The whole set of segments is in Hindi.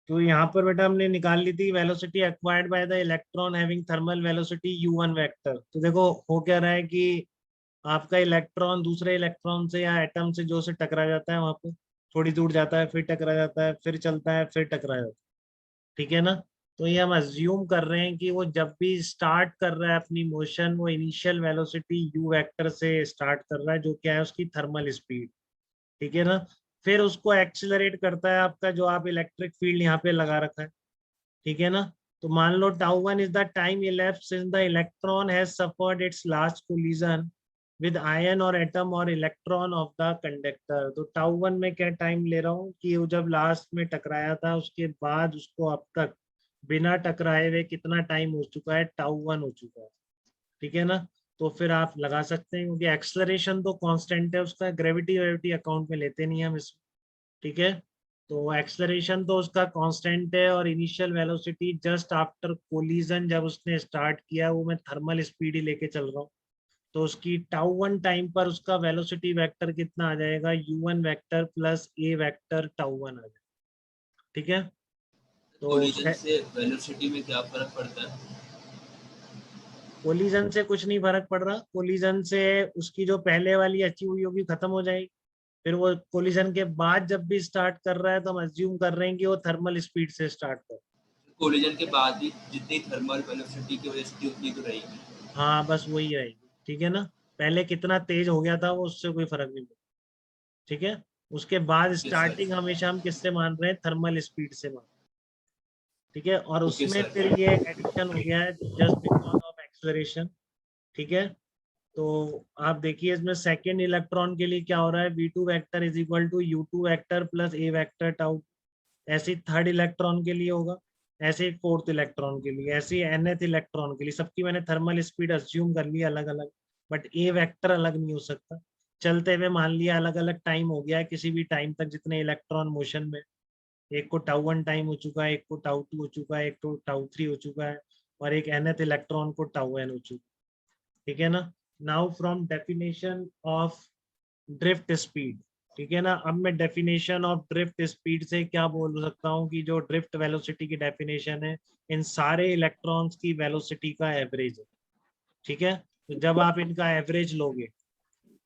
तो यहाँ पर बेटा हमने निकाल ली थी velocity acquired by the electron having thermal velocity u1 vector. तो देखो हो क्या रहा है कि आपका इलेक्ट्रॉन दूसरे इलेक्ट्रॉन से या एटम से जो से टकरा जाता है वहां पे थोड़ी दूर जाता है, फिर टकरा जाता है, फिर चलता है, फिर टकरा जाता है। ठीक है ना। तो ये हम अज्यूम कर रहे हैं कि वो जब भी स्टार्ट कर रहा है अपनी मोशन, वो इनिशियल वेलोसिटी u वेक्टर से स्टार्ट कर रहा है, जो क्या है उसकी थर्मल स्पीड। ठीक है ना। फिर उसको एक्सिलरेट करता है आपका जो आप इलेक्ट्रिक फील्ड यहाँ पे लगा रखा है। ठीक है ना। तो मान लो τ1 is the time elapsed since the electron has suffered its last collision with ion और एटम और इलेक्ट्रॉन ऑफ द कंडक्टर। तो τ1 में क्या टाइम ले रहा हूँ कि वो जब लास्ट में टकराया था उसके बाद उसको अब तक बिना टकराए हुए कितना टाइम हो चुका है, τ1 हो चुका है। ठीक है ना। तो फिर आप लगा सकते हैं क्योंकि एक्सलरेशन तो कांस्टेंट है उसका, ग्रेविटी वेविटी अकाउंट में लेते नहीं हम इसमें। ठीक है। तो एक्सलरेशन तो उसका कांस्टेंट है और initial velocity just after collision जब उसने स्टार्ट किया वो मैं थर्मल स्पीड ही लेके चल रहा हूँ। तो उसकी τ1 टाइम पर उसका वेलोसिटी वेक्टर कितना आ जाएगा, u1 vector plus a vector τ1 आ जाएगा। ठीक है। तो कोलिजन से वेलोसिटी में क्या फर्क पड़ता है? कोलिजन से कुछ नहीं फर्क पड़ रहा। कोलिजन से उसकी जो पहले वाली अचीव हुई होगी खत्म हो जाएगी। फिर वो कोलिजन के बाद जब भी स्टार्ट कर रहा है तो हम अज्यूम कर रहे हैं कि वो थर्मल स्पीड से स्टार्ट कर। कोलिजन के बाद भी जितनी थर्मल वेलोसिटी की वजह से उतनी तो रहेगी। हाँ बस वही रहेगी। ठीक है ना। पहले कितना तेज हो गया था वो उससे कोई फर्क नहीं पड़ता। ठीक है। उसके बाद ओके सर। स्टार्टिंग हमेशा हम किससे मान रहे हैं, थर्मल स्पीड से मान। ठीक है। और ओके उसमें सर। फिर ये एडिशन हो गया है जस्ट बिकॉज ऑफ एक्सलरेशन। ठीक है। तो आप देखिए इसमें सेकेंड इलेक्ट्रॉन के लिए क्या हो रहा है, v2 vector is equal to u2 vector plus a vector tau. ऐसे ही थर्ड इलेक्ट्रॉन के लिए होगा, ऐसे ही फोर्थ इलेक्ट्रॉन के लिए, ऐसे ही nth इलेक्ट्रॉन के लिए। सबकी मैंने थर्मल स्पीड अज्यूम कर ली अलग अलग, बट ए वेक्टर अलग नहीं हो सकता। चलते हुए मान लिया अलग अलग टाइम हो गया है किसी भी टाइम तक जितने इलेक्ट्रॉन मोशन में। एक को τ1 टाइम हो चुका है, एक को τ2 हो चुका है, एक को τ3 हो चुका है, और एक nth इलेक्ट्रॉन को τn हो चुका है। ठीक है ना। Now from definition of drift speed. ठीक है ना। अब मैं डेफिनेशन ऑफ ड्रिफ्ट स्पीड से क्या बोल सकता हूँ कि जो ड्रिफ्ट वेलोसिटी की डेफिनेशन है इन सारे इलेक्ट्रॉन्स की वेलोसिटी का एवरेज है। ठीक है। तो जब आप इनका एवरेज लोगे,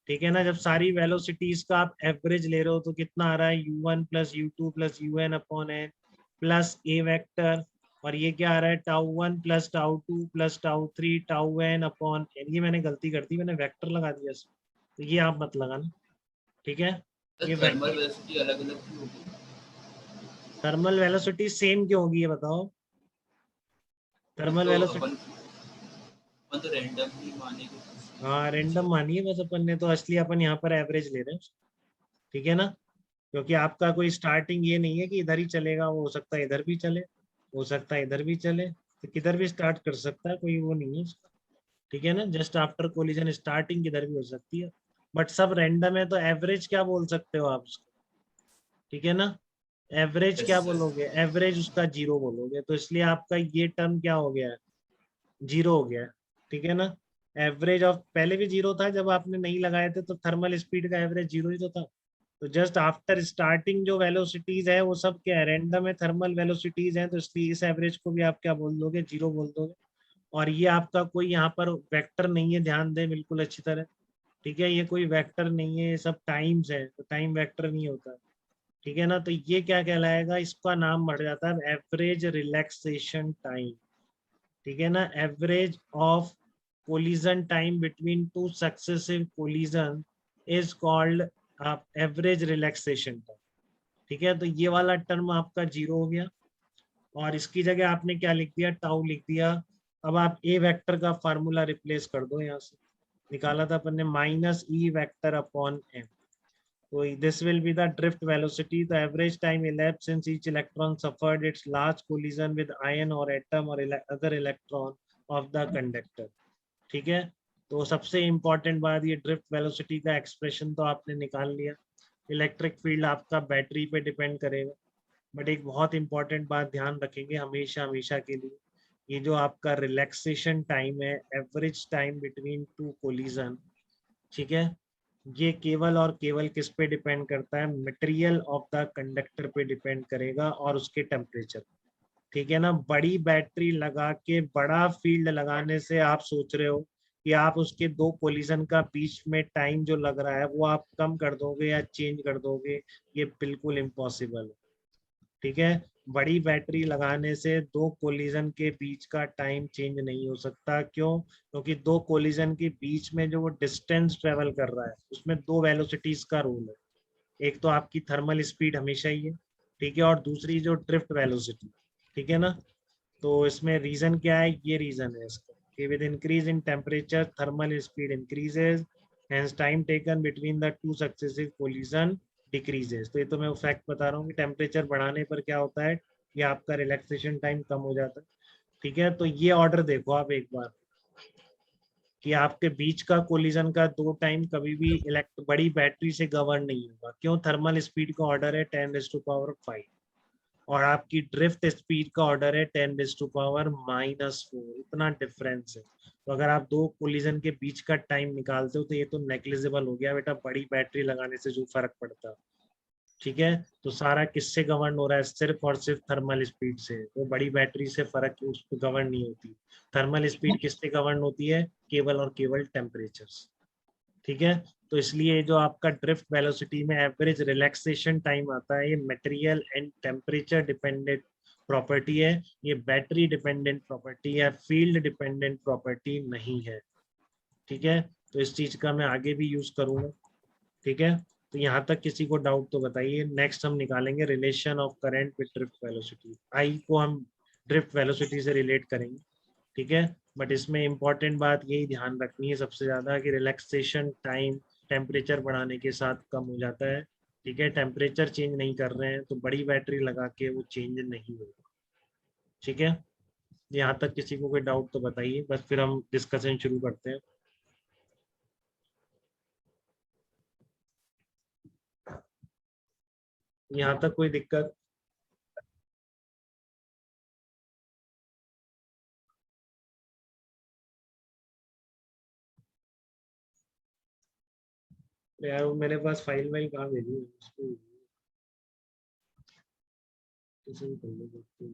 ठीक है ना, जब सारी वेलोसिटीज का आप एवरेज ले रहे हो तो कितना आ रहा है, u1 plus u2 plus un upon N plus a vector. और ये क्या आ रहा है, τ1 plus τ2 plus τ3 τn upon N. ये मैंने गलती कर दी, मैंने वेक्टर लगा दिया इसमें, तो ये आप मत लगाना। ठीक है। सर ये थर्मल वेक्टर। वेलोसिटी अलग अलग क्यों होगी? थर्मल वेलोसिटी सेम क्यों होगी ये बताओ। अपन थर्मल तो वेलोसिटी, अपन तो रैंडम ही मानेंगे हाँ कुछ। रेंडम मानिए बस अपन ने, तो असली अपन यहाँ पर एवरेज ले रहे हैं। ठीक है ना। क्योंकि आपका कोई स्टार्टिंग ये नहीं है कि इधर ही चलेगा, वो हो सकता है इधर भी चले, हो सकता है इधर भी चले, तो किधर भी स्टार्ट कर सकता है, कोई वो नहीं है उसका। ठीक है ना। जस्ट आफ्टर कोलिजन स्टार्टिंग किधर भी हो सकती है, बट सब रैंडम है, तो एवरेज क्या बोल सकते हो आप उसको। ठीक है ना। एवरेज यस क्या सर। बोलोगे, एवरेज उसका जीरो बोलोगे, तो इसलिए आपका ये टर्म क्या हो गया है, जीरो हो गया है। ठीक है ना। एवरेज ऑफ पहले भी जीरो था जब आपने नहीं लगाए थे, तो थर्मल स्पीड का एवरेज जीरो ही तो था। तो जस्ट आफ्टर स्टार्टिंग जो वेलोसिटीज है वो सब क्या है, रैंडम है, थर्मल वेलोसिटीज हैं, तो इसलिए इस एवरेज को भी आप क्या बोल दोगे, जीरो बोल दोगे। और ये आपका कोई यहाँ पर वेक्टर नहीं है, ध्यान दें बिल्कुल अच्छी तरह। ठीक है। ये कोई वेक्टर नहीं है, ये सब टाइम्स है, तो टाइम वेक्टर नहीं होता। ठीक है ना। तो ये क्या कहलाएगा, इसका नाम बढ़ जाता है एवरेज रिलैक्सेशन टाइम। ठीक है ना। Average of collision time between two successive collision is called average relaxation time. ठीक है। तो ये वाला टर्म आपका जीरो हो गया, और इसकी जगह आपने क्या लिख दिया, टाउ लिख दिया। अब आप ए वेक्टर का फार्मूला रिप्लेस कर दो, यहाँ से निकाला था अपन ने minus E vector upon M. तो this will be the drift velocity, the average time elapsed since each electron suffered its last collision with ion or atom or other electron of the conductor। ठीक है। तो सबसे इम्पोर्टेंट बात, ये ड्रिफ्ट वेलोसिटी का एक्सप्रेशन तो आपने निकाल लिया। इलेक्ट्रिक फील्ड आपका बैटरी पे डिपेंड करेगा, बट एक बहुत इंपॉर्टेंट बात ध्यान रखेंगे हमेशा हमेशा के लिए, ये जो आपका रिलैक्सेशन टाइम है, average time between two collision. ठीक है। ये केवल और केवल किस पे डिपेंड करता है, मटेरियल ऑफ द कंडक्टर पे डिपेंड करेगा और उसके टेम्परेचर। ठीक है ना, बड़ी बैटरी लगा के बड़ा फील्ड लगाने से आप सोच रहे हो कि आप उसके दो कोलिजन का बीच में टाइम जो लग रहा है वो आप कम कर दोगे या चेंज कर दोगे, ये बिल्कुल इम्पॉसिबल है। ठीक है, बड़ी बैटरी लगाने से दो कोलिजन के बीच का टाइम चेंज नहीं हो सकता। क्यों? क्योंकि दो कोलिजन के बीच में जो वो डिस्टेंस ट्रेवल कर रहा है उसमें दो वेलोसिटीज का रूल है। एक तो आपकी थर्मल स्पीड हमेशा ही है, ठीक है, और दूसरी जो ड्रिफ्ट वेलोसिटी। ठीक है ना, तो इसमें रीजन क्या है, ये रीजन है इसका कि with increase in temperature thermal speed increases, hence time taken between the two successive collision decreases. तो ये तो मैं फैक्ट बता रहा हूँ कि टेम्परेचर बढ़ाने पर क्या होता है, ये आपका रिलैक्सेशन टाइम कम हो जाता है। ठीक है, तो ये ऑर्डर देखो आप एक बार कि आपके बीच का कोलिजन का दो टाइम कभी भी इलेक्ट बड़ी बैटरी से गवर्न नहीं होगा। क्यों? थर्मल स्पीड का ऑर्डर है 10⁵ और आपकी ड्रिफ्ट स्पीड का ऑर्डर है 10⁻⁻⁴। इतना डिफरेंस है। तो अगर आप दो कोलिजन के बीच का टाइम निकालते हो तो ये तो नेग्लिजिबल हो गया बेटा, बड़ी बैटरी लगाने से जो फर्क पड़ता है। ठीक है, तो सारा किससे गवर्न हो रहा है, सिर्फ और सिर्फ थर्मल स्पीड से। वो बड़ी बैटरी से फर्क उस पर गवर्न नहीं होती। थर्मल स्पीड किससे गवर्न होती है, केवल और केवल टेम्परेचर। ठीक है, तो इसलिए जो आपका ड्रिफ्ट वेलोसिटी में एवरेज रिलैक्सेशन टाइम आता है, ये material and temperature dependent property है, ये बैटरी डिपेंडेंट प्रॉपर्टी है, फील्ड डिपेंडेंट प्रॉपर्टी नहीं है। ठीक है, तो इस चीज का मैं आगे भी यूज करूंगा। ठीक है, तो यहाँ तक किसी को डाउट तो बताइए। नेक्स्ट हम निकालेंगे relation of current with drift velocity. I को हम ड्रिफ्ट वेलोसिटी से रिलेट करेंगे। ठीक है, बट इसमें इंपॉर्टेंट बात यही ध्यान रखनी है सबसे ज्यादा कि रिलैक्सेशन टाइम टेम्परेचर बढ़ाने के साथ कम हो जाता है। ठीक है, टेम्परेचर चेंज नहीं कर रहे हैं तो बड़ी बैटरी लगा के वो चेंज नहीं होगा। ठीक है, यहाँ तक किसी को कोई डाउट तो बताइए, बस फिर हम डिस्कशन शुरू करते हैं। यहाँ तक कोई दिक्कत? यार वो मेरे पास फाइल वाइल कहाँ भेजी है उसको, किसी भी कर लो।